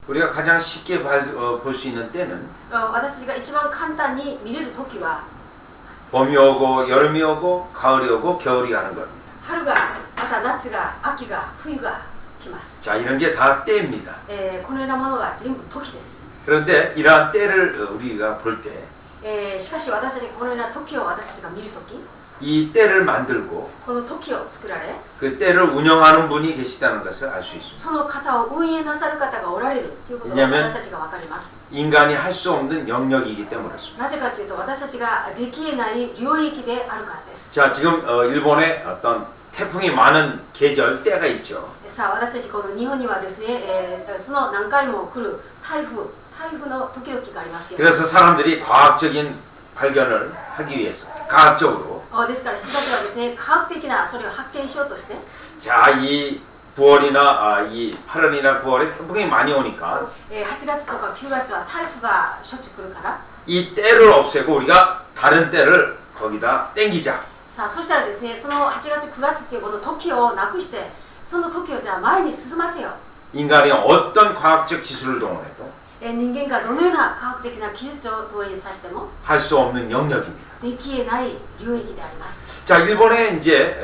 우리가 가장 쉽게 볼 수 있는 때는 私が一番簡単に見れる時は 봄이 오고 여름이 오고 가을이 오고 겨울이 가는 겁니다. 春がまた夏が秋が冬が来ます。 자, 이런 게 다 때입니다. このようなものが全部時です。 그런데 이러한 때를 우리가 볼 때 이 しかし私たちこのような時を私たちが見る時 때를 만들고 この時を作られ 그 때를 운영하는 분이 계시다는 것을 알 수 있습니다. その方を運営なさる方がおられるということを私たちが分かります。 인간이 할 수 없는 영역이기 때문에 그렇습니다. なぜかというと私たちができない領域であるからです。 자, 지금 일본에 어떤 태풍이 많은 계절 때가 있죠. さあ私たちこの日本にはですね、その何回も来る台風の時々がありますよ。 그래서 사람들이 과학적인 발견을 하기 위해서 과학적으로 ですから人たちはですね科学的なそれを発見しようとして 자, 이 9월이나 이 8월이나 9월에 태풍이 많이 오니까 8月とか9月は台風がしょっちゅう来るから 이 때를 없애고 우리가 다른 때를 거기다 땡기자. さあそしたらですねその8月9月っていうこの時をなくしてその時をじゃあ前に進ませよ 인간이 어떤 과학적 기술을 동원해도 人間がどのような科学的な技術を投影させても 할 수 없는 영역입니다. できえない領域であります。 자, 일본에 이제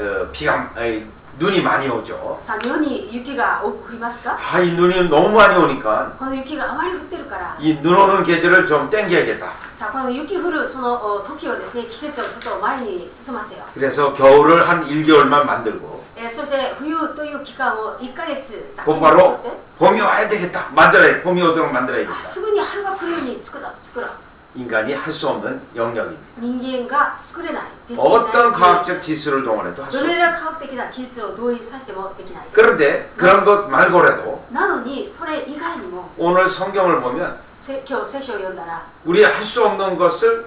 눈이 많이 오죠. さあ日本に雪が多く降りますか？ 이 눈이 너무 많이 오니까 この雪があまり降ってるから 이 눈 오는 계절을 좀 땡겨야겠다. さあこの雪降るその時をですね季節をちょっと前に進ませよ。 그래서 겨울을 한 1개월만 만들고 そして冬という期間を1ヶ月だけに 곧바로 とって 봄이 와야 되겠다. 만들어야 봄이 오도록 만들어야겠다. すぐに春が来るように作ろう。 인간이 할 수 없는 영역입니다. 人間が作れない、できない 어떤 과학적 기술을 동원해도 할 수 どの 없습니다. ような科学的な技術を同意させてもできないです。 그런데 그런 것 말고라도 なのにそれ以外にも 오늘 성경을 보면 今日聖書を読んだら 우리 할 수 없는 것을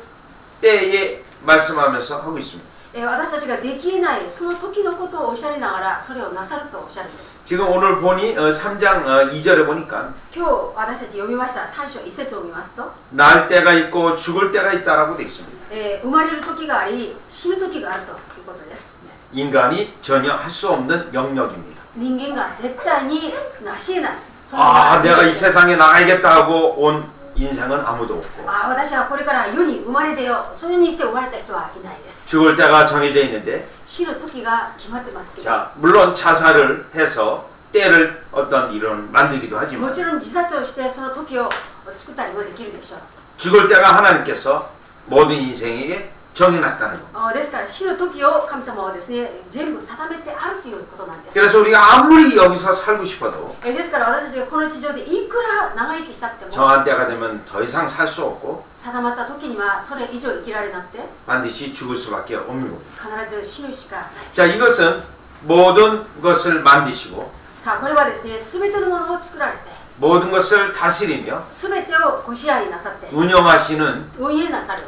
때에 말씀하면서 하고 있습니다. 私たちができないその時のことをおっしゃりながらそれをなさるとおっしゃるんです。 지금 오늘 보니 3장 2절에 보니까 今日私たち読みました3章1節を見ますと 날 때가 있고 죽을 때가 있다라고 되어 있습니다. 生まれる時があり死ぬ時があるということです。 인간이 전혀 할 수 없는 영역입니다. 人間が絶対に成し得ない。それが 내가 이 세상에 나가야겠다 하고 온 인생은 아무도 없고 私はこれから世に生まれ出よう。それにして生まれた人はいないです。 죽을 때가 정해져 있는데 死ぬ時が決まってますけど 자, 물론 자살을 해서 때를 어떤 이런 만들기도 も 하지만 ちろん自殺をしてその時を作ったりもできるでしょう。 죽을 때가 하나님께서 모든 인생에게 정해놨다는 것. ですから死ぬ時を神様はですね全部定めてあるということなんです。 그래서 우리가 아무리 여기서 살고 싶어도 ですから私たちがこの地上でいくら長生きしたくても 정한 때가 되면 더 이상 살 수 없고 定まった時にはそれ以上生きられなくて 반드시 죽을 수밖에 없는 겁니다. 必ず死ぬしかない。 자, 이것은 모든 것을 만드시고 さあこれはですね全てのものを作られて 모든 것을 다스리며 全てをご支配なさって 운영하시는 運営なさる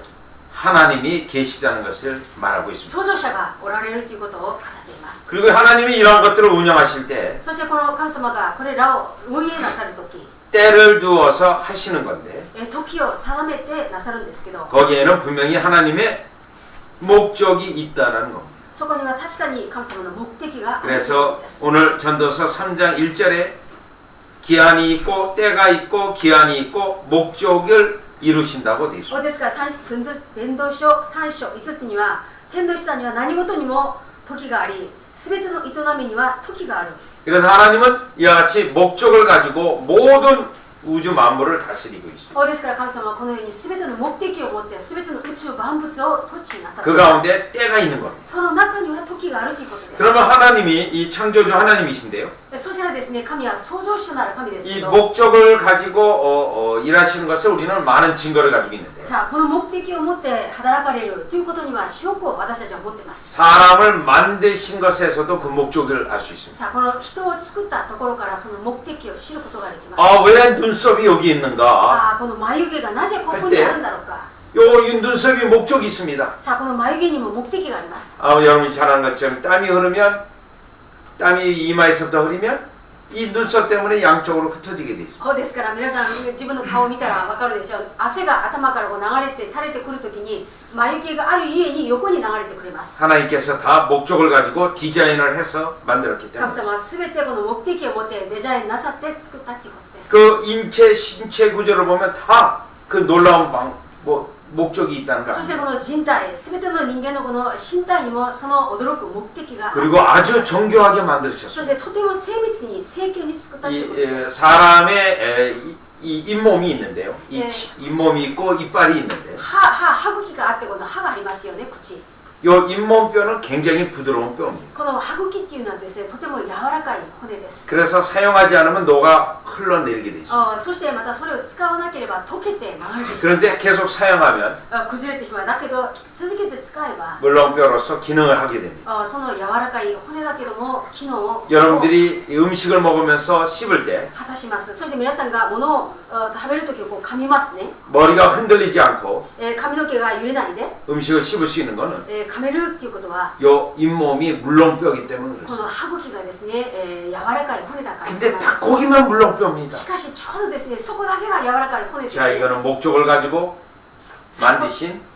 하나님이 계시다는 것을 말하고 있습니다. 創造者がおられるということを語っています。 그리고 하나님이 이런 것들을 운영하실 때 そしてこの神様がこれらを運営なさる時 때를 두어서 하시는 건데 時を定めてなさるんですけど 거기에는 분명히 하나님의 목적이 있다는 겁니다. そこには確かに神様の目的があるというこ 그래서 とです。 오늘 전도서 3장 1절에 기한이 있고 때가 있고 기한이 있고 목적을 이루신다고 되어 있습니다. ですから伝道書3章5節には天道師さんには何事にも時があり全ての営みには時がある。 그래서 하나님은 이와 같이 목적을 가지고 모든 우주 만물을 다스리고 있습니다. ですから神様はこのように全ての目的を持って全ての宇宙万物を統治なさってい 그 ます。 가운데 때가 있는 겁니다. その中には時があるということです。 그러면 하나님이 이 창조주 하나님이신데요. そしたらですね、神は創造主なる神ですけ 이 ど、 목적을 가지고 일하시는 것을 우리는 많은 증거를 가지고 있는데 さあこの目的を持って働かれるということには証拠を私たちは持っています。 사람을 만드신 것에서도 그 목적을 알 수 있습니다. さあこの人を作ったところからその目的を知ることができます。 왜 눈썹이 여기 있는가? この眉毛がなぜここにあるんだろうか。 이 눈썹이 목적이 있습니다. さあこの眉毛にも目的があります。 여러분이 잘 아는 것처럼 땀이 흐르면 땀이 이마에서부터 흐르면 이 눈썹 때문에 양쪽으로 흩어지게 돼 있습니다. そうですから皆さん自分の顔を見たら分かるでしょう。汗が頭からこう流れて垂れてくるときに眉毛がある家に横に流れてくれます。 하나님께서 다 목적을 가지고 디자인을 해서 만들었기 神 때문에 様は全てこの目的を持ってデザインなさって作ったということです。 그 인체 신체 구조를 보면 다 그 놀라운 목적이 있다는 거 そして 아니에요. この人体、全ての人間のこの身体にもその驚く目的がある。 그리고 아주 정교하게 そ 만드셨어요. してとても精密に精巧に作ったということ 이 です。 사람의 이 잇몸이 있는데요. 이 네. 잇몸이 있고 이빨이 있는데 歯茎があってこの歯がありますよね、口。 요 잇몸뼈는 굉장히 부드러운 뼈입니다. この歯茎っていうのはですね、とても柔らかい骨です。 그래서 사용하지 않으면 녹아 흘러내리게 돼 있습니다. そしてまたそれを使わなければ溶けて流れてしまい 그런데 ます。 계속 사용하면 崩れてしまう。だけど続けて使えば 물렁뼈로서 기능을 하게 됩니다. その柔らかい骨だけども機能を 여러분들이 음식을 먹으면서 씹을 때 果たします。そして皆さんが物を食べるときこう噛みますね。 머리가 흔들리지 않고 髪の毛が揺れないで 음식을 씹을 수 있는 거는 噛めるっていうことは 요 잇몸이 물렁뼈이기 때문에 この 그렇습니다. 歯茎がですね、柔らかい骨だからです。 근데 딱 거기만 물렁뼈입니다. しかしちょうどですね、そこだけが柔らかい骨です 자 ね。 이거는 목적을 가지고 만드신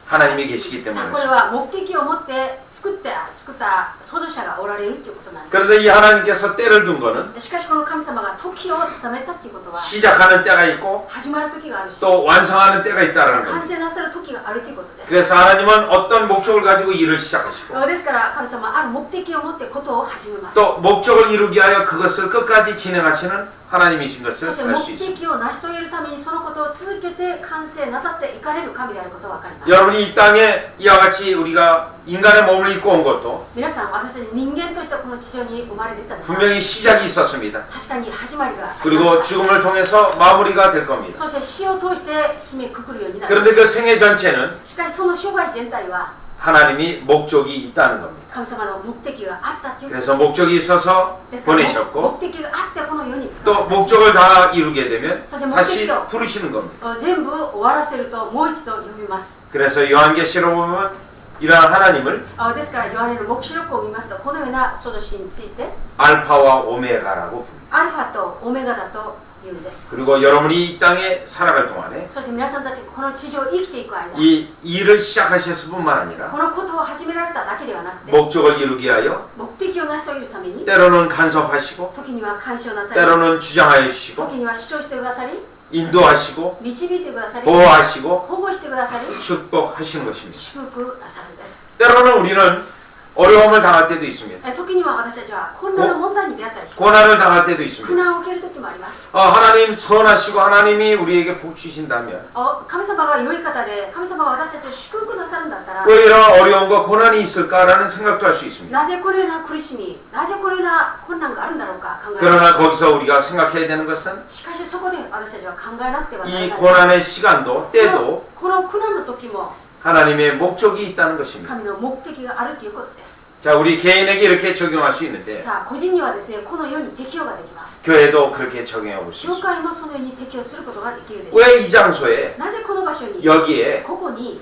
하나님이 계시기 さ 때문에 あこれ 그렇습니다. は目的を持って作った創造者がおられるということなんです。 그런데 이 하나님께서 때를 둔 거는 しかしこの神様が時を定めたっていうことは 시작하는 때가 있고 始まる時があるし 또 완성하는 때가 있다는 完 겁니다. 成なさる時があるということです。 그래서 하나님은 어떤 목적을 가지고 일을 시작하시고 ですから神様はある目的を持ってことを始めます。 또 목적을 이루기 위하여 그것을 끝까지 진행하시는 하나님이신 そ 것을 して 알 目 수 있습니다. 的を成し遂げるためにそのことを続けて完成なさっていかれる神であることが分かります。 여러분이 이 땅에 이와 같이 우리가 인간의 몸을 입고 온 것도 皆さん、私たち人間としてこの地上に生まれてたのは 분명히 시작이 있었습니다. 確かに始まりがありま 그리고 した。 죽음을 통해서 마무리가 될 겁니다. そして死を通して締めくくるようになりま 그런데 し 그 생애 전체는 た。しかしその生涯全体は 하나님이 목적이 있다는 겁니다. 神様の目的があったというこ 그래서 とです。 목적이 있어서 ですから目 보내셨고 的があってこの世に使 또 われましたし 목적을 다 이루게 되면 사실 다시 목적이요. 부르시는 겁니다. 全部終わらせるともう一度読みます。 그래서 요한계시록 보면 이러한 하나님을 ですからヨハネの黙示録を見ますとこのような創造主について 알파와 오메가라고 부릅니다. アルファとオメガだと言うんです。 그리고 여러분이 이 땅에 살아갈 동안에 そして皆さんたちがこの地上を生きていく間 이 일을 시작하셨을 뿐만 아니라 このことを始められただけではなくて 목적을 이루기 위하여 目的を成し遂げるために 때로는 간섭하시고 時には干渉なさり 때로는 주장하여 주시고 時には主張してくださり 인도하시고 導いてくださり 보호하시고 保護してくださり 축복하시는 것입니다. 祝福なさるんです。 때로는 우리는 어려움을 당할 때도 있습니다. 時には私たちは困難の問題に出会ったりします。 고난을 당할 때도 있습니다. 苦難を受ける時もあります。 하나님 선하시고 하나님이 우리에게 복 주신다면 神様が良い方で神様が私たちを祝福なさるんだったら 왜 이런 어려움과 고난이 있을까라는 생각도 할 수 있습니다. なぜこのような苦しみなぜこのような困難があるんだろうか考え 그러나 ます。 거기서 우리가 생각해야 되는 것은 しかしそこで私たちは考えなくてはならな 이 い。 고난의 시간도 때도 この苦難の時も 하나님의 목적이 있다는 것입니다. 神の目的があるということです。 자, 우리 개인에게 이렇게 적용할 수 있는데 さあ個人にはですねこのように適用ができます。 교회도 그렇게 적용해 볼 수 教 있습니다. 会もそのように適用することができるでしょう。 왜 이 장소에 なぜこの場所に 여기에 ここに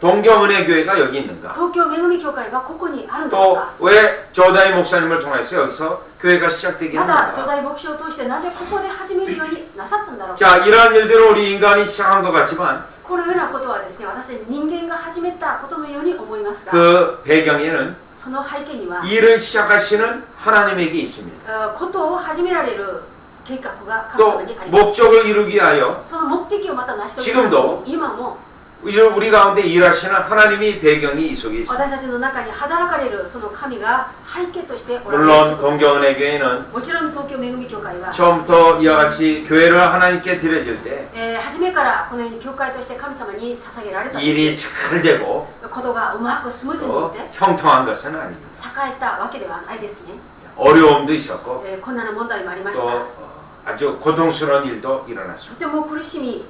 동경은혜 교회가 여기 있는가? 東京恵み教会がここにあるんだろう 또 か。 왜 조다이 목사님을 통해서 여기서 교회가 시작되게 また、除 했는가? 大牧師を通してなぜここで始めるようになさったんだろうか。 자, 이러한 일들을 우리 인간이 시작한 것 같지만 このようなことはですね、私人間が始めたことのように思いますが、 그 배경에는 その背景には 일을 시작하시는 하나님에게 있습니다. ことを始められる計画が神 또 様にあります。 목적을 이루기 위하여 その目的をまた成し遂げるために今も 우리 가운데 일하시는 하나님의 배경이 이 속에 있습니다. 私たちの中に働かれるその神が背景としておられるという 물론 ことです。 동경은혜 교회는 もちろん東京恵み教会は 처음부터 이와 같이 교회를 하나님께 드려질 때 初めからこのように教会として神様に捧げられた 일이 잘 되고 ことがうまくスムーズにい 또 って 형통한 것은 아닙니다. 栄えたわけではないですね。 어려움도 있었고 困難な問題もありまし 또 た。 아주 고통스러운 일도 일어났습니다. とても苦しみ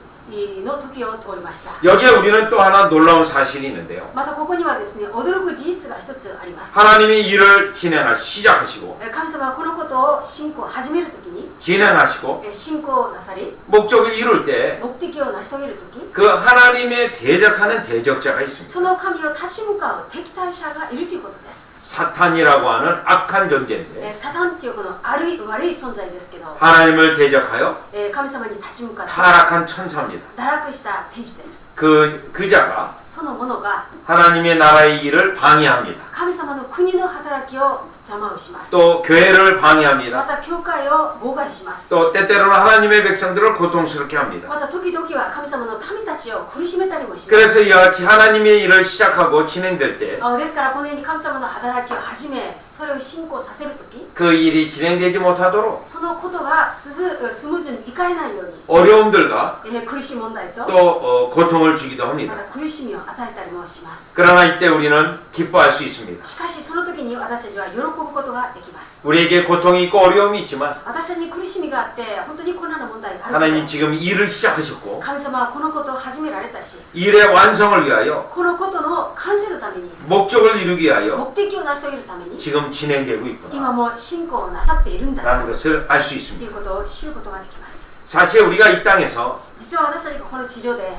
の時を通りました。 여기에 우리는 또 하나 놀라운 사실이 있는데요. またここにはですね、驚く事実が一つあります。 하나님이 일을 시작하시고 神様はこのことを信仰を始めるときに 진행하시고 信仰なさり 목적을 이룰 때 目的を成し遂げるとき 그 하나님의 대적하는 대적자가 있습니다. その神を立ち向かう敵対者がいるということです。 사탄이라고 하는 악한 존재인데 サタンというこの悪い存在ですけど、 하나님을 대적하여 神様に立ち向かって 타락한 천사입니다. 堕落した天使です。 그 자가 その者が 하나님의 나라의 일을 방해합니다. 神様の国の働きを邪魔をします。 또 교회를 ま 방해합니다. た教会を妨害します。 또 때때로는 하나님의 백성들을 고통스럽게 합니다. また時々は神様の民たちを苦しめたりもします。 그래서 이와 같이 하나님의 일을 시작하고 진행될 때 그 ですからこのように神様の働きを始め、それを信仰させるとき、 일이 진행되지 못하도록 そのことがスムーズにいかれないように、 어려움들과 苦しい問題と 또 고통을 주기도 ま 합니다. た苦しみを与えたりもします。 그러나 이때 우리는 기뻐할 수 있습니다. しかしその時に私たちは喜ぶことができます。 우리에게 고통이 있고 어려움이 있지만 私たちに苦しみがあって本当に困難な問題がある 하나님 けど、 지금 일을 시작하셨고 神様はこのことを始められたし、 일의 완성을 위하여 このことの完成のために、 목적을 이루기 위하여 目的を成し遂げるために 지금 진행되고 있구나 今も信仰をなさっているんだな 라는 と 것을 알 수 い 있습니다. うことを知ることができます。 사실 우리가 이 땅에서 実は私たちがこの地上で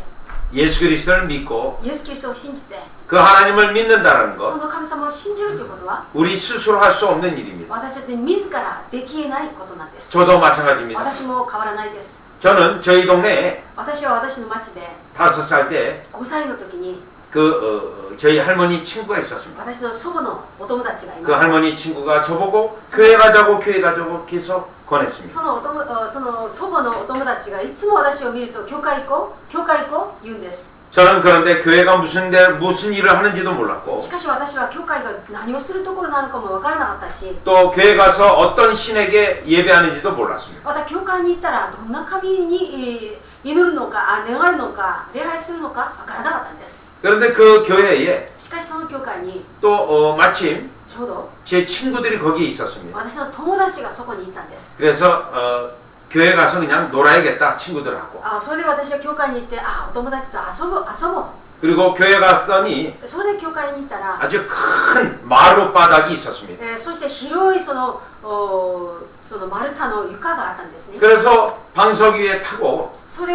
예수 그리스도를 믿고 イエス・キリストを信じて 그 하나님을 믿는다는 そ 것 の神様を信じるということは 우리 스스로 할 수 없는 일입니다. 私たち自らできえないことなんです。 저도 마찬가지입니다. 私も変わらないです。 저는 저희 동네에 私は私の町で 5살 때 5歳の時に 저희 할머니 친구가 있었습니다. 私の祖母のお友達がい 그 ました。 할머니 친구가 저보고 교회 가자고 계속 권했습니다. その祖母のお友達がいつも私を見ると教会行こう言うんです。 저는 그런데 교회가 무슨 일을 하는지도 몰랐고 しかし私は教会が何をするところなのかも分からなかったし、 또 교회 가서 어떤 신에게 예배하는지도 몰랐습니다. また教会に行ったらどんな神に祈るのか、願うのか、礼拝するのか分からなかったんです。 그런데 그 교회에 しかしその教会に 또 마침 ちょうど 제 친구들이 거기에 있었습니다. 私の友達がそこにいたんです。 그래서 교회 가서 그냥 놀아야겠다 친구들하고. それで私は教会に行って、お友達と遊ぼう。 그리고 교회 갔더니 それで教会に行ったら、 아주 큰 마루 바닥이 있었습니다. そして広いその丸太の床があったんですね。 그래서 방석 위에 타고 それ、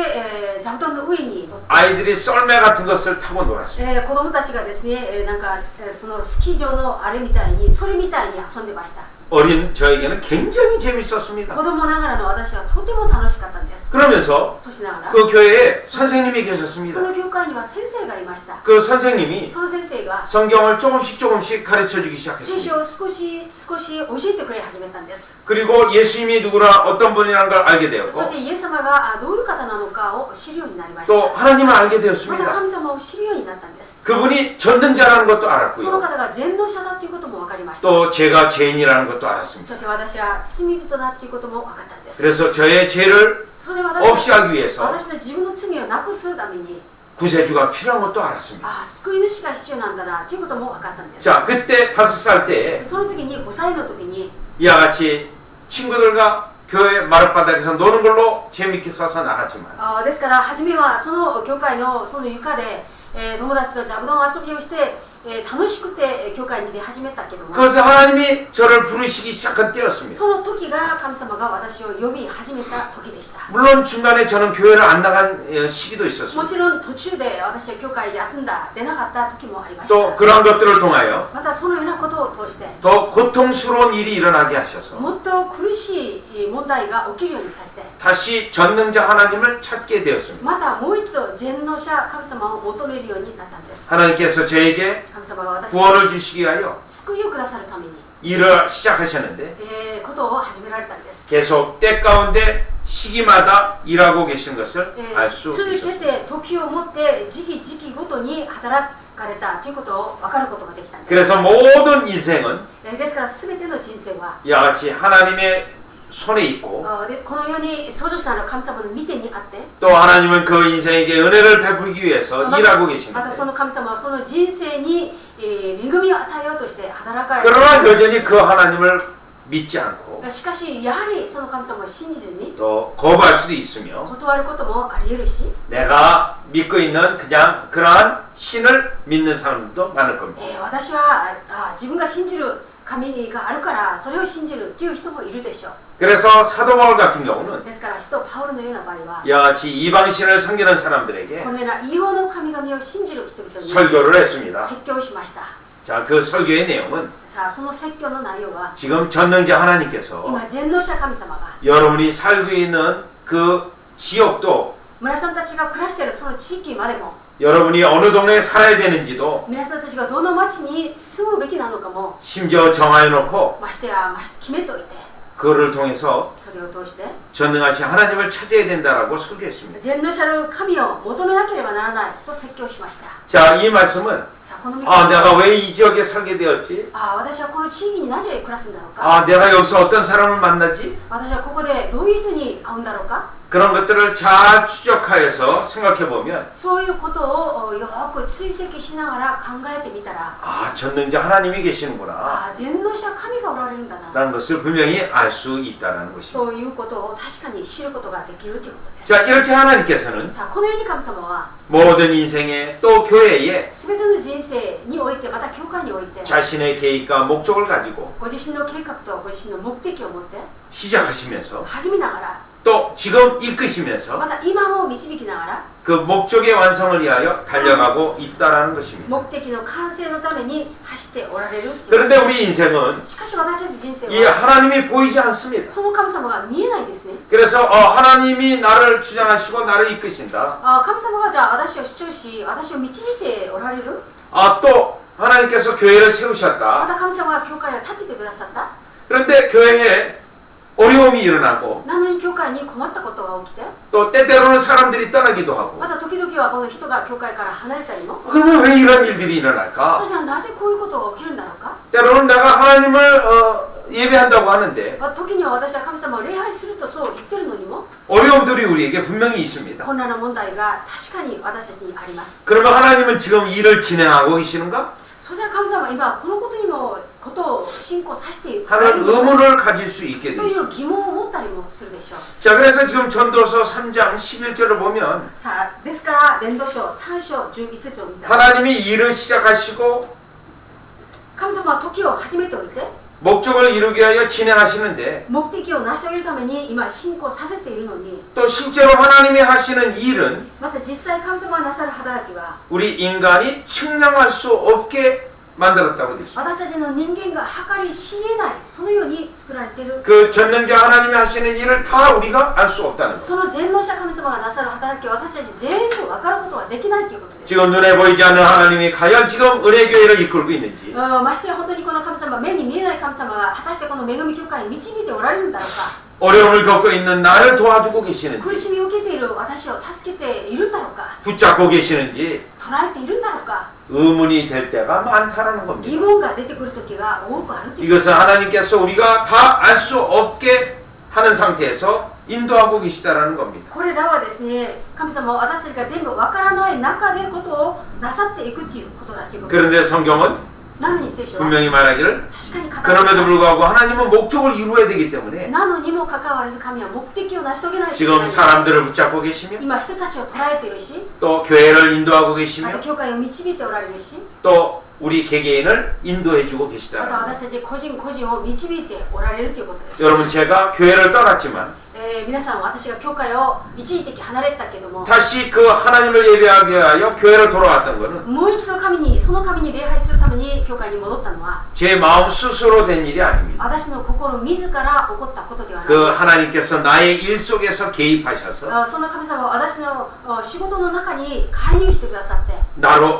座布団の上に乗って、 아이들이 썰매 같은 것을 타고 놀았습니다. 子供たちがですね、なんかそのスキー場のあれみたいに、それみたいに遊んでました。 어린 저에게는 굉장히 재밌었습니다. 子供ながらの私はとても楽しかったんです。 그러면서 そしながら、 그 교회에 선생님이 계셨습니다. その教会には先生がいました。 그 선생님이 その先生が 성경을 조금씩 가르쳐 주기 聖 시작했습니다. 書を少し教えてくれ始めたんです。 그리고 예수님이 누구라 어떤 분이라는 걸 알게 そ 되었고 してイエス様がどういう方なのかを知るようになりました。 또 하나님을 알게 また 되었습니다. 神様を知るようになったんです。 그분이 전능자라는 것도 その 알았고요. 方が全能者だということも分かりました。 또 제가 죄인이라는 것도 알았습니다. そして私は罪人だということも分かったんです。 그래서 저의 죄를 それで 없이 하기 위해서 私の自分の罪をなくすために 구세주가 필요한 것도 알았습니다. 救い主が必要なんだなということも分かったんです。 자, 그때 5살 때에 その時に5歳の時に 이와 같이 친구들과 교회 마룻바닥에서 노는 걸로 재밌게 써서 나갔지만 ですから初めはその教会のその床で、友達と座布団遊びをして、楽しくて教会に出始めたけども、 그것을 하나님이 저를 부르시기 시작한 때였습니다. その時が神様が私を呼び始めた時でした。 물론 중간에 저는 교회를 안 나간 시기도 も 있었습니다. ちろん途中で私は教会休んだ、出なかった時もありました。 또 그러한 것들을 통하여 またそのようなことを通して 더 고통스러운 일이 일어나게 하셔서 もっと苦しい問題が起きるようにさせて、 다시 전능자 하나님을 찾게 되었습니다. またもう一度全能者神様を求めるようになったんです。 하나님께서 저에게 神様が私に 구원을 주시기 위하여 救いをくださるために、 일을 시작하셨는데 ことを始められたんです。 계속 때 가운데 시기마다 일하고 계신 것을 알 수 続け 있었습니다. て時をもって時期ごとに働かれたということを分かることができたんです。 그래서 모든 인생은 ですから全ての人生は 이와 같이 하나님의 손에 있고 でこのように創造者の神様の御手にあって、 또 하나님은 그 인생에게 은혜를 베풀기 위해서 일하고 また 계십니다. その神様はその人生に、恵みを与えようとして働かれて 그러나 여전히 그 하나님을 믿지 않고 しかしやはりその神様を信じずに 또 거부할 수도 있으며 断ることもあり得るし、 내가 믿고 있는 그냥 그러한 신을 믿는 사람도 많을 겁니다. 私は自分が信じる神があるからそれを信じるっていう人もいるでしょう。 그래서 사도 바울 같은 경우는 ですから使徒パウロのような場合は 야같이 이방신을 섬기는 こ 사람들에게 のような異様の神々を信じる人々に 설교를 했습니다. 説教をしました。 자, 그 설교의 내용은 さあその説教の内容は 지금 전능자 하나님께서 今全能者神様が 여러분이 살고 있는 그 지역도 村さんたちが暮らしているその地域までも 여러분이 어느 동네에 살아야 되는지도 皆さんたちがどの町に住むべきなのかも 심지어 정하여 놓고 ましてや決めておいて 그거를 통해서 それを通して 전능하신 하나님을 찾아야 된다라고 설교했습니다. 全能者の神を求めなければならないと説教しました。 자, 이 말씀은 さあこの御言 아, 葉 내가 왜 이 지역에 살게 되었지? 私はこの地域になぜ暮らすんだろうか 아, 내가 여기서 어떤 사람을 만나지? 私はここでどういう人に会うんだろうか 그런 것들을 잘 추적하여서 생각해 보면 そういうことをよく追跡しながら考えてみたら 아, 전능자 하나님이 계시는구나 全能者神がおられるんだな 라는 것을 분명히 알 수 있다는 것입니다. ということを確かに知ることができるということです。 자, 이렇게 하나님께서는 さあこのように神様は 모든 인생에 또 교회에 全ての人生においてまた教会において 자신의 계획과 목적을 가지고 ご自身の計画とご自身の目的を持って 시작하시면서 始めながら 또 지금 이끄시면서 また今も導きながら 그 목적의 완성을 위하여 달려가고 있다라는 것입니다. 目的の完成のために走っておられるということ 그런데 です。 우리 인생은 しかし私たち人生 이 は 하나님이 보이지 않습니다. その神様が見えないですね。 그래서 하나님이 나를 주장하시고 나를 이끄신다. 神様がじゃあ私を主張し私を導いておられる。 또 하나님께서 교회를 ま 세우셨다. た神様が教会を建ててくださった。 그런데 교회에 어려움이 일어나고 なのに教会に困ったことが起きて 또 때때로는 사람들이 떠나기도 하고 また時々はこの人が教会から離れたりも 그러면 왜 이런 일들이 そ 일어날까? したらなぜこういうことが起きるんだろうか。 때로는 내가 하나님을 예배한다고 하는데 時には私は神様を礼拝するとそう言ってるのにも 어려움들이 우리에게 분명히 있습니다. 困難な問題が確かに私たちにあります。 그러면 하나님은 지금 일을 진행하고 계시는가? そしたら神様は今このことにもことを進行させている 하는 의문을 가질 수 있게 と 돼 いう 있습니다. 疑問を持ったりもするでしょう。 자, 그래서 지금 전도서 3장 11절을 보면 さあですから伝道書3章11節を見たら 하나님이 일을 시작하시고 神様は時を始めておいて 목적을 이루기 위하여 진행하시는데 目的を成し遂げるために今進行させているのに 또 실제로 하나님이 하시는 일은 また実際神様がなさる働きは 우리 인간이 측량할 수 없게 만들었다고 되어 있습니다. 私たちの人間が計り知れないそのように作られている 그 전능자 하나님이 하시는 일을 다 우리가 알 수 없다는 것. その全能者神様がなさる働きを私たち全部分かることはできないということです。 지금 눈에 보이지 않는 하나님이 과연 지금 은혜교회를 이끌고 있는지 ましてや本当にこの神様目に見えない神様が果たしてこの恵み教会に導いておられるんだろうか。 어려움을 겪고 있는 나를 도와주고 苦 계시는지 しみを受けている私を助けているんだろうか。 붙잡고 계시는지 捉えているんだろうか。 의문이 될 때가 많다라는 疑 겁니다. 問が出てくる時が多くあるということです。 이것은 하나님께서 우리가 다 알 수 없게 하는 상태에서 인도하고 계시다라는 겁니다. これらはですね、神様は私たちが全部わからない中でことをなさっていくということだということで 그런데 す。 성경은 なのに聖書は 분명히 말하기를 確かに語られてい 그럼에도 ます。 불구하고 하나님은 목적을 이루어야 되기 때문에 なのにもかかわらず神は目的を成し遂げないといけ 지금 ない。 사람들을 붙잡고 계시며 今人たちを捉えているし、 또 교회를 인도하고 また 계시며 教会を導いておられるし、 또 우리 개개인을 인도해주고 また 계시다라는 私たち個人個人を導いておられるということです。 여러분 제가 교회를 떠났지만 皆さん私が教会を一時的離れたけども、 다시 그 하나님을 예배하기 위하여 교회로 돌아왔던 것은 もう一度その神に礼拝するために教会に戻ったのは 제 마음 스스로 된 일이 아닙니다. 私の心自ら起こったことではない 그 です。 하나님께서 나의 일 속에서 개입하셔서 その神様は私の仕事の中に介入してくださって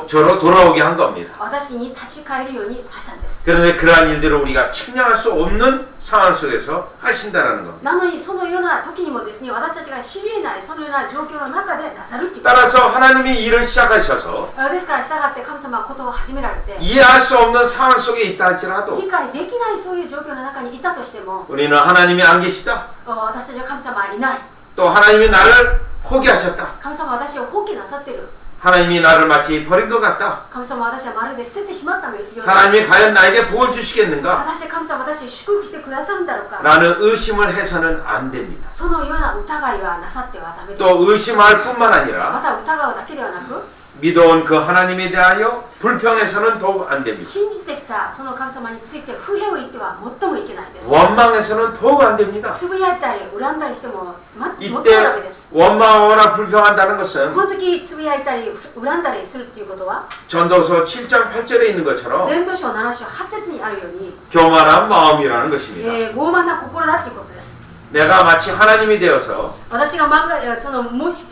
저로 돌아오게 한 겁니다. 私に立ち返るようにさせたんです。 그런데 그러한 일들을 우리가 측량할 수 없는 상황 속에서 하신다라는 겁니다. なのにそのような時にもですね、私たちが知り得ないそのような状況の中でなさるということです。 따라서 하나님이 일을 시작하셔서 ですから従って神様はことを始められて 이해할 수 없는 상황 속에 있다 할지라도 理解できないそういう状況の中にいたとしても 우리는 하나님이 안 계시다. 私たちは神様はいない。 또 하나님이 나를 포기하셨다. 神様は私を放棄なさっている。 하나님이 나를 마치 버린 것 같다. 神様は私はまるで捨ててしまったような。 하나님이 과연 나에게 복을 주시겠는가? 果たして神様は私を祝福してくださるんだろうか。 라는 의심을 해서는 안 됩니다. そのような疑いはなさってはダメです。 또 의심할 뿐만 ま 아니라 た疑うだけではなく、 믿어온 그 하나님에 대하여 불평해서는 더욱 안 됩니다. 信じてきたその神様について不平を言っては最もいけないです。 원망해서는 더욱 안 됩니다. つぶやいたり恨んだりしても最も 이때 ダメです。 원망하거나 불평한다는 こ 것은 の時つぶやいたり恨んだりするっていうことは 전도서 7장 8절에 있는 것처럼 伝道書7章8節にあるように、 교만한 마음이라는 것입니다. 傲慢な心だということです。 내가 마치 하나님이 되어서 私がそのもし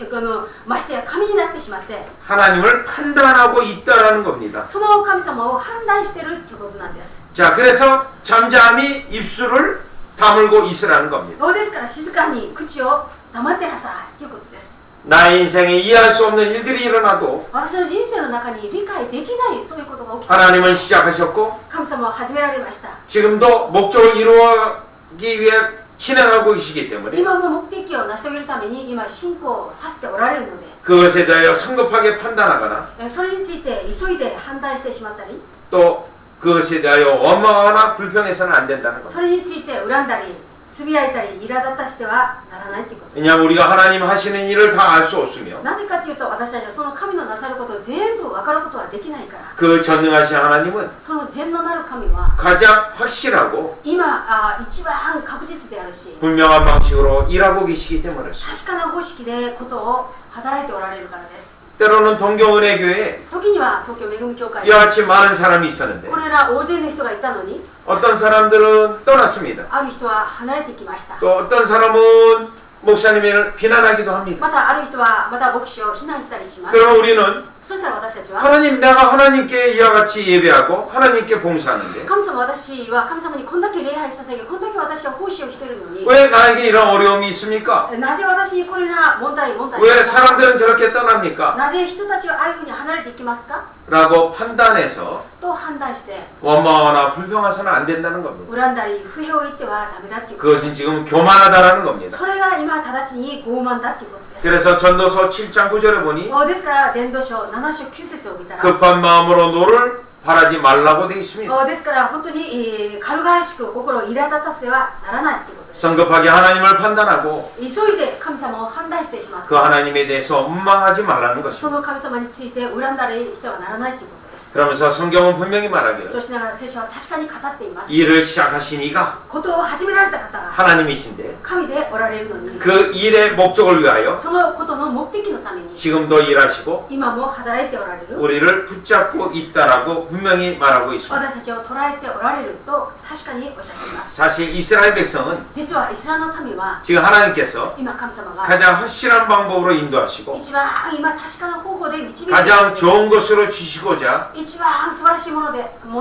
ましてや神になってしまって 하나님을 판단하고 있다라는 겁니다. その神様を判断してるということなんです。 자, 그래서 잠잠히 입술을 다물고 있으라는 겁니다. ですから静かに口を黙ってなさいということです。 나의 인생에 이해할 수 없는 일들이 일어나도 私の人生の中に理解できないそういうことが起きて 하나님은 시작하셨고 神様は始められました。 지금도 목적을 이루기 위해 진행하고 계시기 때문에 今も目的を成し遂げるために今進行させておられるので、 그것에 대하여 성급하게 판단하거나 それについて急いで判断してしまったり、 또 그것에 대하여 원망하거나 불평해서는 안 된다는 겁니다. それについて恨んだりつぶやいたり苛立たしてはならないということです。 왜냐하면 우리가 하나님 하시는 일을 다 알 수 없으며 なぜかというと私たちはその神のなさることを全部分かることはできないから、 그 전능하신 하나님은 その全能なる神は 가장 확실하고 今一番確実であるし、 분명한 방식으로 일하고 계시기 때문에 그렇습니다. 確かな方式でことを働いておられるからです。 때로는 동경은혜교회에 時には東京恵み教会に 이와 같이 많은 사람이 있었는데 これら大勢の人がいたのに、 어떤 사람들은 떠났습니다. ある人は離れていきました。 또 어떤 사람은 목사님을 비난하기도 합니다. またある人はまた牧師を非難したりします。 그럼 우리는 そしたら私たちは 하나님, 내가 하나님께 이와 같이 예배하고 하나님께 봉사하는데 神様、私は神様にこんだけ礼拝捧げ、こんだけ私は奉仕をしているのに、 왜 나에게 이런 어려움이 있습니까? なぜ私にこれら問題 왜 사람들은 저렇게 떠납니까? なぜ人たちはああいうふうに離れていきますか 라고 판단해서 と判断して 원망하거나 불평해서는 안 된다는 겁니다. 恨んだり不平を言ってはダメだっていうことで 그것은 す。 지금 교만하다라는 겁니다. それが今直ちに傲慢だっていうことです。 그래서 전도서 7장 9절에 보니 ですから伝道書7章9節を見たら、 급한 마음으로 노를 바라지 말라고 되어 있습니다. ですから本当に、軽々しく心を苛立たせてはならないっていうことです。 성급하게 하나님을 판단하고 急いで神様を判断してしまっ 그 て、 하나님에 대해서 원망하지 말라는 것입니다. その神様について恨んだりしてはならないということです。 그러면서 성경은 분명히 말하기를 そうしながら聖書は確かに語っています。 일을 시작하신 이가 ことを始められた方が 하나님이신데 神でおられるのに、 그 일의 목적을 위하여 そのことの目的のために 지금도 일하시고 今も働いておられる、 우리를 붙잡고 있다라고 분명히 말하고 있습니다. 私たちを捉えておられると確かにおっしゃっています。 사실 이스라엘 백성은 実はイスラムの民は 지금 하나님께서 今神様が 가장 확실한 방법으로 인도하시고 一番今確かな方法で導いて 가장 좋은 것으로 주시고자 一番素晴らしいも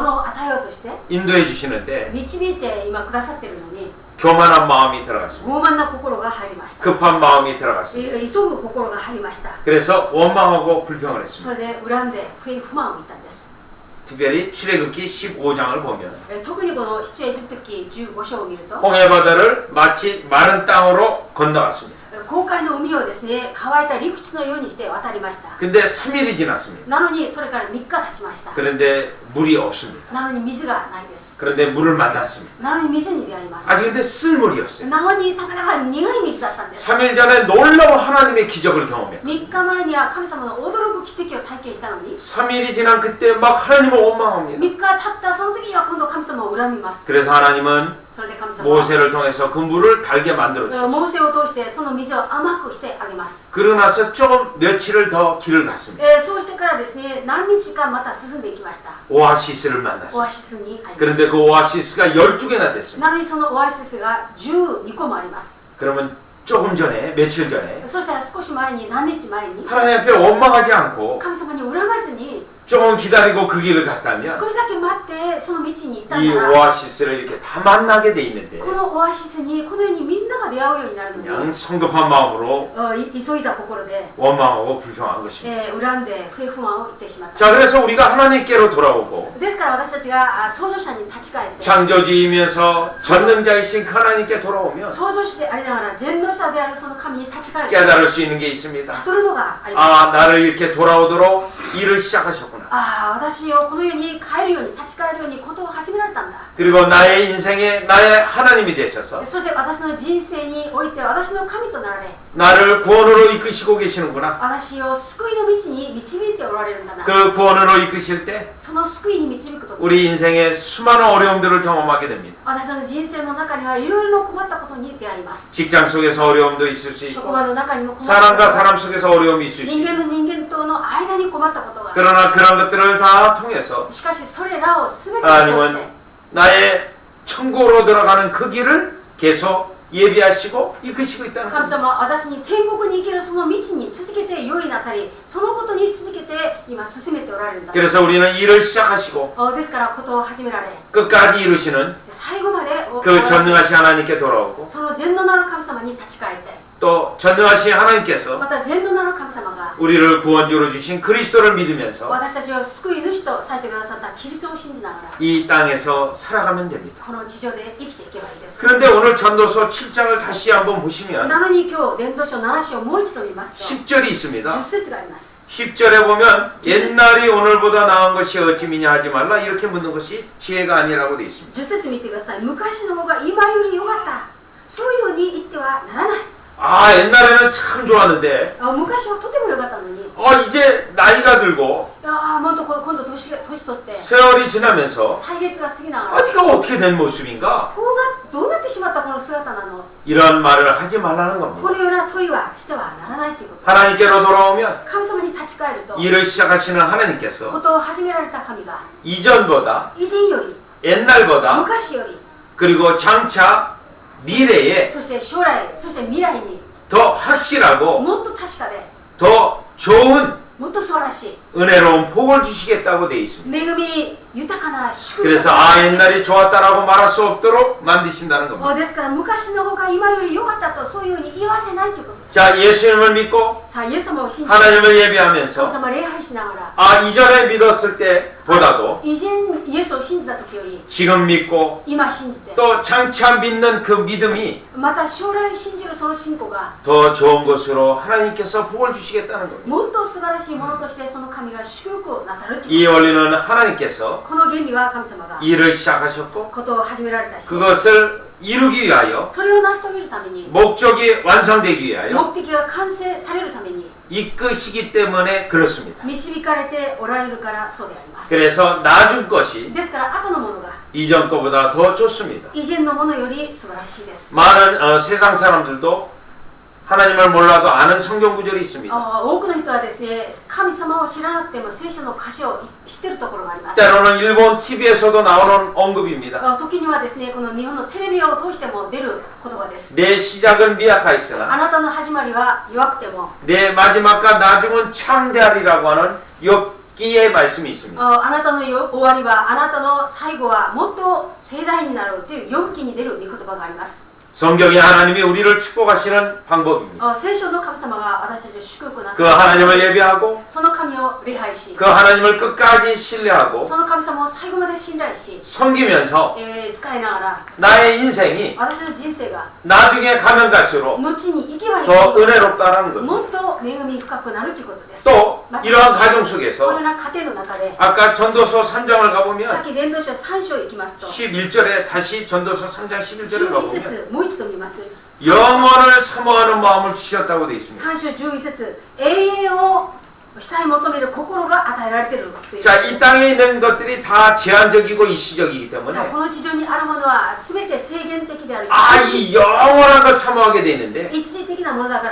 のを与えようとして 인도해 주시는데 導いて今くださっているのに、 교만한 마음이 들어갔습니다. 傲慢な心が入りました。 급한 마음이 들어갔습니다. 急ぐ心が入りました。 그래서 원망하고 불평을 했습니다. それで恨んで不満を言ったんです。 특별히 출애굽기 15장을 보면 特にこの出エジプト記15章を見ると、 홍해 바다를 마치 마른 땅으로 건너갔습니다. 紅海の海をですね、乾いた陸地のようにして渡りました。 근데 3일이 지났습니다. なのにそれから3日経ちました。 그런데 물이 없습니다. なのに水がないです。 그런데 물을 만났습니다. なのに水に出会います。 아직 근데 쓸물이었어요. なのにたまたま苦い水だったんです。 3일 전에 놀라운 하나님의 기적을 경험했고 3日前には神様の驚く奇跡を体験したのに、 3일이 지난 그때 막 하나님을 원망합니다. 3日経ったその時には今度神様を恨みます。 그래서 하나님은 それで神様は 모세를 통해서 그 물을 달게 만들어 주셨어요. モーセを通してその水を甘くしてあげます。 그러고 나서 좀 며칠을 더 길을 갔습니다. そうしてからですね、何日間また進んでいきました。 오아시스를 オ 만났어요. アシスに会いま 그런데 す。 그 오아시스가 12개나 됐습니다. なのにそのオアシスが12個もあります。 그러면 조금 전에, 며칠 전에 そしたら少し前に、何日前に 하나님 앞에 원망하지 않고 神様に恨まずに 조금 기다리고 그 길을 갔다면 少しだけ待ってその道に行ったん 이 なら、 오아시스를 이렇게 다 만나게 돼 있는데 このオアシスにこのようにみんなが出会うようになるの 그냥 に、 성급한 마음으로 急いだ心で、 원망하고 불평한 것입니다. 恨んで不満を言ってしまった 자, んです。 그래서 우리가 하나님께로 돌아오고 ですから私たちが創造者に立ち返って、 창조주이면서 전능자이신 그 하나님께 돌아오면 創造主でありながら全能者であるその神に立ち返って 깨달을 수 있는 게 있습니다. 悟るのがあります。 아, 나를 이렇게 돌아오도록 일을 시작하셨구나. 私をこの世に帰るように立ち返るようにことを始められたんだ。 그리고 나의 인생에 나의 하나님이 되셔서 そして私の人生において私の神となられ 나를 구원으로 이끄시고 계시는구나. 私を救いの道に導いておられるんだな 그 구원으로 이끄실 때 その救いに導くと 우리 인생에 수많은 어려움들을 경험하게 됩니다. 私の人生の中にはいろいろ困ったことに出会います 직장 속에서 어려움도 있을 수 職 있고 場の中にも困った 사람과 こと 사람 속에서 어려움이 있을 수 人 있고 間の人間との間に困ったことが 그러나 그런 것들을 다 통해서 しかしそれらを全て通して 하나님은 나의 천국으로 들어가는 그 길을 계속 예비하시고 이끄시고 있다는 神 겁니다. 様は私に天国に行けるその道に続けて用意なさりそのことに続けて今進めておられるんだ 그래서 우리는 일을 시작하시고 ですからことを始められ 끝까지 이루시는 最後まで終 그 わらせ 전능하신 하나님께 돌아오고 その全能なる神様に立ち返って 또 전능하신 하나님께서 また全能なる神様が 우리를 구원주로 주신 그리스도를 믿으면서 私たちを救い主とさせてくださったキリストを信じながら 이 땅에서 살아가면 됩니다. この地上で生きていけばいいです 그런데 오늘 전도서 7장을 다시 한번 보시면 なのに今日伝道書7章をもう一度見ますと 10절이 있습니다. 10節があります 10절에 보면 옛날이 오늘보다 나은 것이 어찌미냐 하지 말라 이렇게 묻는 것이 지혜가 아니라고 되어 있습니다. 10節見てください昔の方が今より良かったそういうように言ってはならない 아 옛날에는 참 좋았는데 昔はとても良かったのに 이제 나이가 들고 もっと今度年取って 세월이 지나면서 歳月が過ぎながら 이거 어떻게 된 모습인가 こうなどうなってしまったこの姿なの 이런 말을 하지 말라는 こ 겁니다. のような問いはしてはならないということです 하나님께로 돌아오면 神様に立ち返ると 일을 시작하시는 하나님께서 ことを始められた神が 이전보다 以前より 옛날보다 昔より 그리고 장차 미래에 そして将来そして未来に 더 확실하고 もっと確かで 더 좋은 もっと素晴らしい 은혜로운 복을 주시겠다고 되어 있습니다. 恵み豊かな祝福 그래서 옛날이 좋았다라고 말할 수 없도록 만드신다는 겁니다. ですから昔の方が今より良かったとそういうふうに言わせないということです 자, 예수님을 믿고 さあイエス様を信じ 하나님을 예비하면서 神様礼拝しながら 이전에 믿었을 때보다도 以前イエスを信じた時より 지금 믿고 今信じて 또 장차 믿는 그 믿음이 また将来信じるその信仰が 더 좋은 것으로 하나님께서 복을 주시겠다는 겁니다. もっと素晴らしいものとしてその神が祝福をなさると 이 いうことです 원리는 하나님께서 この原理は神様が 일을 시작하셨고 ことを始められたし 그것을 이루기 위하여 それを成し遂げるために 목적이 완성되기 위하여 目的が完成されるために 이끄시기 때문에 그렇습니다. 導かれておられるからそうであります 그래서 나중 것이 ですから後のものが 이전 것보다 더 좋습니다. 以前のものより素晴らしいです 많은 세상 사람들도 하나님을 몰라도 아는 성경 구절이 있습니다. 多くの人はですね神様を知らなくても聖書の歌詞を知っているところがあります 때로는 일본 TV에서도 나오는 언급입니다. 時にはですねこの日本のテレビを通しても出る言葉です 내 시작은 미약하였으나 あなたの始まりは弱くても 내 마지막과 나중은 창대하리라고 하는 욥기의 말씀이 있습니다. あなたの終わりはあなたの最後はもっと盛大になるという4期に出る御言葉があります 성경이 하나님이 우리를 축복하시는 방법입니다. 聖書の神様が私たちを祝福なさ 그 る 하나님을 예배하고 その神を礼拝し 그 하나님을 끝까지 신뢰하고 その神様を最後まで信頼し、 섬기면서 使いながら 나의 인생이 私の人生が 나중에 가면 갈수록 後に行けばいい 더 ほど 은혜롭다라는 겁니다. もっと恵み深くなるということです 또 また 이러한 가정 こ 속에서 のような家庭の中で 아까 전도서 3장을 さっ 가보면 き伝道書3章行きますと 11절에 다시 전도서 3장 11절을 11 가보면 節もう一度見ます 영원을 사모하는 마음을 주셨다고 되어 있습니다. 3章11節永遠をしたい求める心が与えられているという 자, 이 땅에 있는 것들이 다 제한적이고 일시적이기 さあ 때문에 この地上にあるものは全て制限的であるし 이 영원한 걸 사모하게 돼 있는데 一時的なものだか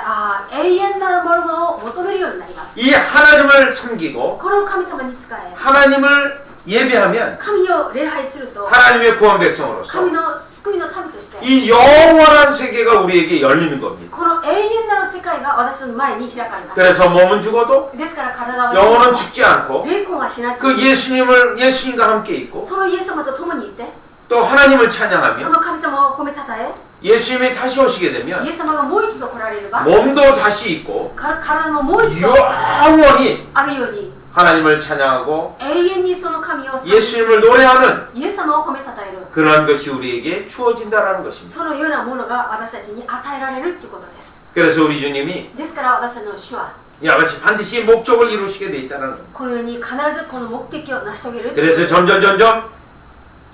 ら永遠なるものを求めるようになります 이 하나님을 섬기고 この神様に仕え 하나님을 예배하면 神を礼拝すると 하나님의 구원 백성으로서 神の救いの民として 이 영원한 세계가 우리에게 열리는 겁니다. この永遠なる世界が私の前に開かれます 그래서 몸은 죽어도 ですから体は 영혼은 죽지 않고 霊魂は死なず 그 예수님과 함께 있고 そのイエス様と共にいて 또 하나님을 そ 찬양하며 の神様を褒めたたえ 예수님이 다시 오시게 イ 되면 エス様がもう一度来られれば 몸도 다시 있고 体ももう一度 영원히 あるように 하나님을 찬양하고 永遠にその神を賛美し 예수님을 노래하는 イエス様を褒めたたえる 그러한 것이 우리에게 주어진다라는 것입니다. そのようなものが私たちに与えられるということです 그래서 우리 주님이 ですから私たちの主は 이것이 반드시 목적을 이루시게 돼 있다는 겁니다. このように必ずこの目的を成し遂げる 그래서 점점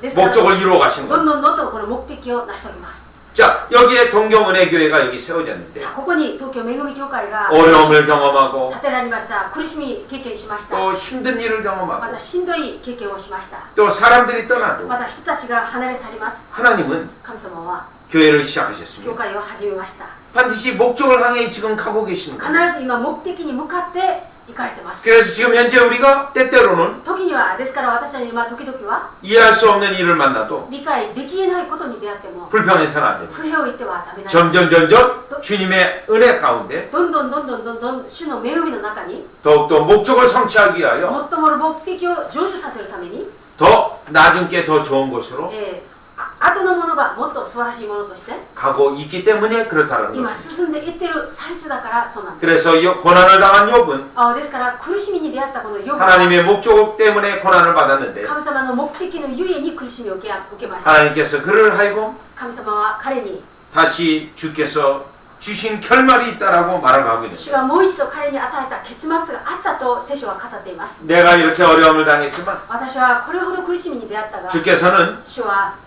목적을 이루어 가신 どん 겁니다. どんどんどんこの目的を成し遂げます。 자, 여기에 동경은혜교회가 여기 세워졌는데 さあここに東京恵み教会が 어려움을 경험하고 建てられました。苦しみ経験しました。 또 힘든 일을 ま 경험하고 たしんどい経験をしました。 또 사람들이 떠나도 また人たちが離れ去ります。 하나님은 神様は 교회를 教 시작하셨습니다. 会を始めました。 반드시 목적을 향해 지금 가고 계시는 必 거예요. ず今目的に向かって行かれてます。 그래서 지금 현재 우리가 때때로는 時にはですから私たち今時々は 이해할 수 없는 일을 만나도 理解できえないことに出会っても 불평해서는 안 됩니다. 不平を言ってはダメなんです。 점점 주님의 은혜 가운데 どんどんどんどんどんどん主の恵みの中に 더욱더 목적을 성취하기 위하여 最も目的を成就させるために、 더 낮은 게 더 좋은 곳으로 後のものがもっと素晴らしいものとして 가고 있기 때문에 그렇다는 今 거죠. 進んでいってる最中だからそうなんです。 그래서 이 고난을 당한 욥은 ですから苦しみに出会ったこのヨブは 하나님의 목적 때문에 고난을 받았는데 神様の目的のゆえに苦しみを受けました。 하나님께서 그를 하여금 神様は彼に 다시 주께서 주신 결말이 있다라고 말을 하고 있는 主 거예요. がもう一度彼に与えた結末があったと聖書は語っています。 내가 이렇게 어려움을 당했지만 私はこれほど苦しみに出会ったが 주께서는 主は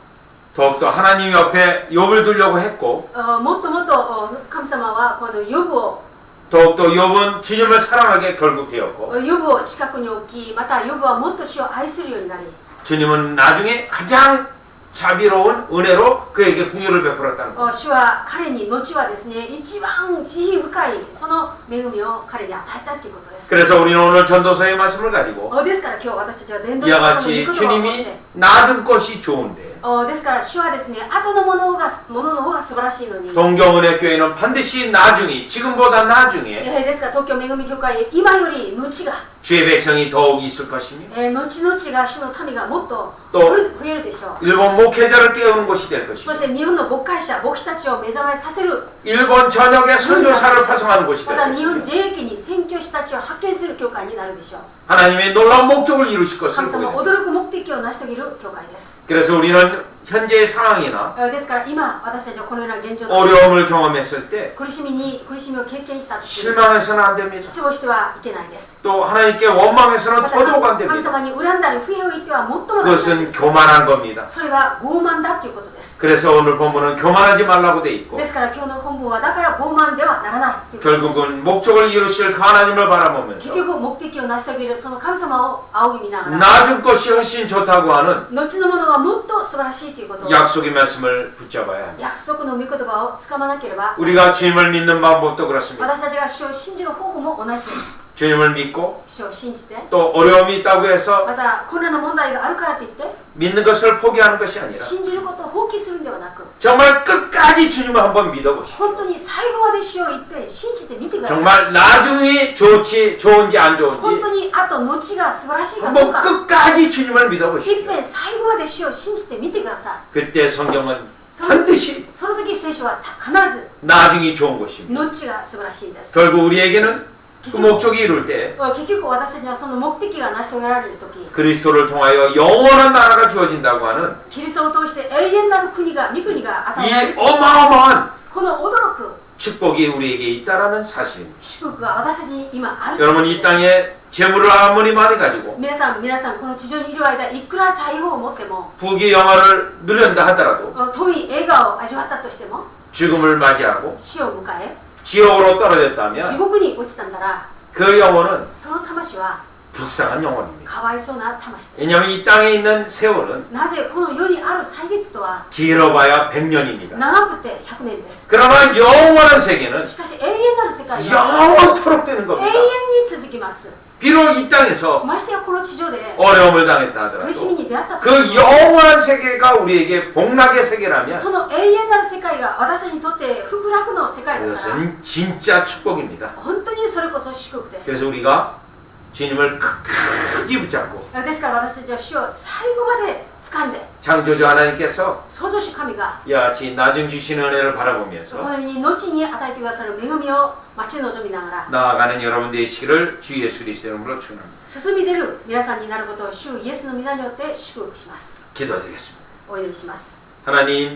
더욱더 하나님 옆에 욥을 두려고 했고 もっともっと神様はこのヨブを 더욱더 욥은 주님을 사랑하게 결국 되었고 ヨブを近くに置き、またヨブはもっと主を愛するようになり 주님은 나중에 가장 자비로운 은혜로 그에게 궁유를 베풀었다는 거예요. 主は彼に後はですね一番慈悲深いその恵みを彼に与えたということです。 그래서 우리는 오늘 전도서의 말씀을 가지고 ですから今日私たちは伝道 이와 者の御 같이 言葉を持っ 주님이 て 낳은 것이 좋은데 ですから主はですね後のものの方が素晴らしいのに 동경은혜교회는 반드시 나중에 지금보다 나중에 ですから東京恵み教会今より後が 주의 백성이 더욱 있을 것이며 後々が主の民がもっとと増えるでしょう。 일본 목회자를 깨우는 곳이 될 そ 것이며 して日本の牧会者、牧師たちを目覚めさせる 일본 전역에 선교사를 파송하는 곳이 ま 될 た日本 것이며 全域に宣教師たちを派遣する教会になるでしょう。 하나님의 놀라운 목적을 이루실 것을 神様 보여요. 驚く目的を成し遂げる教会です。 그래서 우리는 현재의 상황이나 ですから今私たちはこのような現状で 어려움을 경험했을 때 苦しみを経験した時 실망해서는 안 됩니다. 失望してはいけないです。 또 하나님께 원망해서는 また 더더욱 안 神 됩니다. 様に恨んだり不平を言っては最もダメなんで 그것은 す。 교만한 겁니다. それは傲慢だということです。 그래서 오늘 본문은 교만하지 말라고 돼 있고 ですから今日の本文はだから傲慢ではならないということです。 결국은 목적을 이루실 그 하나님을 結 바라보면서 局目的を成し遂げるその神様を仰ぎ見ながら 나중 것이 훨씬 좋다고 하는 後のものがもっと素晴らしいということを 약속의 말씀을 붙잡아야 합니다. 約束の御言葉をつかまなければ 우리가 주님을 믿는 방법도 그렇습니다. 私たちが主を信じる方法も同じです。 주님을 믿고 主を信じて 또 어려움이 있다고 해서 また困難な問題があるからといって 믿는 것을 포기하는 것이 아니라 信じることを放棄するんではなく 정말 끝까지 주님을 한번 믿어보시오. 本当に最後まで主を一遍信じてみてください。 정말 나중이 좋은지 안 本 좋은지 当に後のちが素晴らしいかどう 한번 か 끝까지 주님을 一 믿어보시오. 遍最後まで主を信じてみてください。 그때 성경은 その 반드시 その時聖書は必ず 나중이 좋은 것입니다. 後が素晴らしいんです。 결국 우리에게는 그 목적이 이룰 때 結局私たちはその目的が成し遂げられる時 그리스도를 통하여 영원한 나라가 주어진다고 하는 キリストを通して永遠なる国が御国が与えられ 이 る 어마어마한 この驚く 축복이 우리에게 있다라는 사실입니다. 祝福が私たちに今ある 여러분 이 땅에 재물을 아무리 많이 가지고 皆さんこの地上にいる間いくら財宝を持っても 부귀 영화를 누린다 하더라도 富笑顔を味わったとしても 죽음을 맞이하고 死を迎え 지옥으로 떨어졌다면 地獄に落ちたんだら 그 영혼은 その魂は 불쌍한 영혼입니다. かわいそうな魂です。 왜냐하면 이 땅에 있는 세월은 なぜこの世にある歳月とは 길어봐야 100년입니다. 長くて100年です。 그러나 영원한 세계는 しかし永遠なる世界は 영원토록 되는 永 겁니다. 遠に続きます。 비록 이 땅에서 ましてやこの地上で 어려움을 당했다 苦しみ 하더라도 に出会ったと 그 영원한 세계가 우리에게 복락의 세계라면 その永遠なる世界が私たちにとって福楽の世界だから 그것은 진짜 축복입니다. 本当にそれこそ祝福です。 그래서 우리가 주님을 끝까지 붙잡고 ですから私たちは主を最後まで掴んで 창조주 하나님께서 創造主神が 이와 같이 나중 주시는 은혜를 こ 바라보면서 のように後に与えてくださる恵みを待ち望みながら 나아가는 여러분 되시기를 주 예수 그리스도의 이름으로 축원합니다. 進み出る皆さんになることを主イエスの皆によって祝福します。 기도드리겠습니다. お祈りします。 하나님